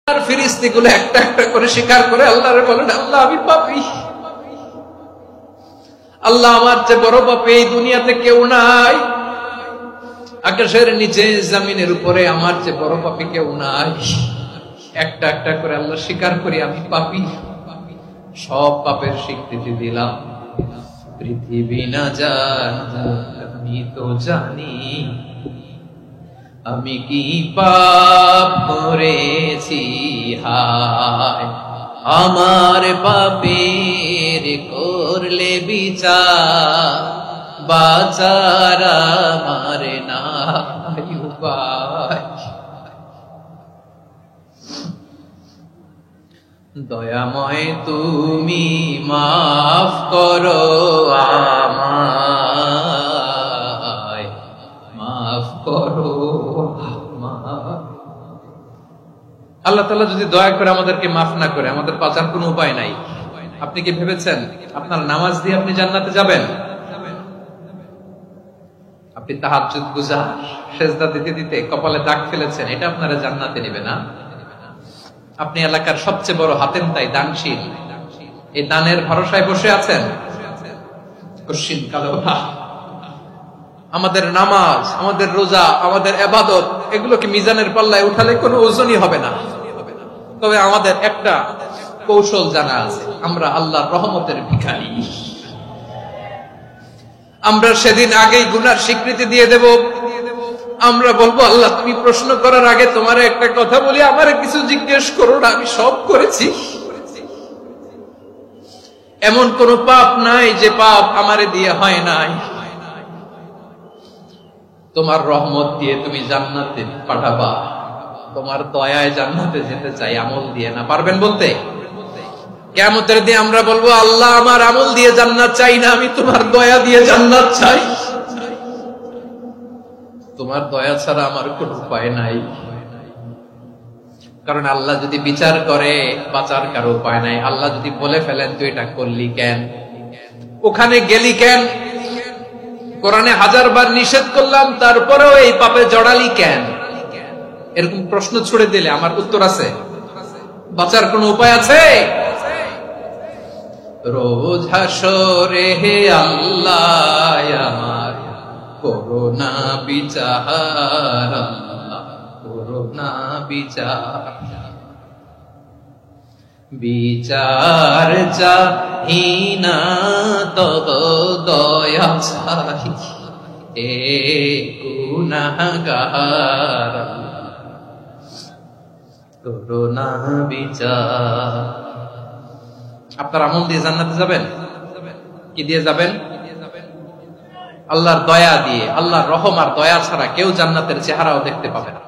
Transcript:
আর ফেরেশতাগুলো একটা একটা করে স্বীকার করে আল্লাহরে বলেন, আল্লাহ আমি পাপী, আল্লাহ আমার চেয়ে বড় পাপী এই দুনিয়াতে কেউ নাই, আকাশের নিচে জমিনের উপরে আমার চেয়ে বড় পাপী কেউ নাই। একটা একটা করে আল্লাহ স্বীকার করি আমি পাপী, সব পাপের স্বীকৃতি দিলাম। পৃথিবী না জানো আমি তো জানি, আমি কি পাপ করেছি, হায় আমার পাপের করলে বিচার, বাঁচার আমার নাই উপায়। দয়াময় তুমি মাফ করো আমায়, মাফ করো। আল্লাহ তাআলা যদি দয়া করে আমাদেরকে মাফ না করে, আমাদের বাঁচার কোনো উপায় নাই। আপনি কি ভেবেছেন আপনার নামাজ দিয়ে আপনি জান্নাতে যাবেন? আপনি তাহাজ্জুদ গুজার, সেজদা দিতে দিতে কপালে দাগ ফেলেছেন, এটা আপনারা জান্নাতে নেবে না? আপনি এলাকার সবচেয়ে বড় হাতেম তাই দানশীল, এই দানের ভরসায় বসে আছেন, কশিন কালো আমাদের নামাজ, আমাদের রোজা, আমাদের ইবাদত, এগুলোকে মিজানের পাল্লায় উঠালে কোনো ওজনই হবে না। তবে আমাদের একটা কৌশল জানা আছে, আমরা আল্লাহর রহমতের ভিখারি। আমরা সেদিন আগেই গুনার স্বীকৃতি দিয়ে দেব। আমরা বলবো, আল্লাহ তুমি প্রশ্ন করার আগে তোমার একটা কথা বলি, আমারে কিছু জিজ্ঞেস করো না, আমি সব করেছি। এমন কোন পাপ নাই যে পাপ আমারে দিয়ে হয় নাই। তোমার রহমত দিয়ে তুমি জান্নাতে পাঠাবা, তোমার দয়ায় জান্নাতে যেতে চাই, আমল দিয়ে না। পারবেন বলতে? কিয়ামতের দিন আমরা বলবো, আল্লাহ আমার আমল দিয়ে জান্নাত চাই না, আমি তোমার দয়া দিয়ে জান্নাত চাই। তোমার দয়া ছাড়া আমার কোনো উপায় নাই। কারণ আল্লাহ যদি বিচার করে, বাঁচার কারো উপায় নাই। আল্লাহ যদি বলে ফেলেন তুই এটা করলি কেন, ওখানে গেলি কেন, কোরআনে 1000 বার নিষেধ করলাম তারপরেও এই পাপে জড়ালি কেন, এরকম প্রশ্ন ছুড়ে দিলে আমার উত্তর আছে? বাঁচার কোনো উপায় আছে? রোজ হাসরে হে আল্লাহ আমার করোনা বিচার, করোনা বিচার, বিচার চাহি না তব দয়া চাহি, এ গুনাহগার করোনা বিচার। আপনার আমল দিয়ে জান্নাতে যাবেন? কি দিয়ে যাবেন? আল্লাহর দয়া দিয়ে। আল্লাহর রহম আর দয়া ছাড়া কেউ জান্নাতের চেহারাও দেখতে পাবে না।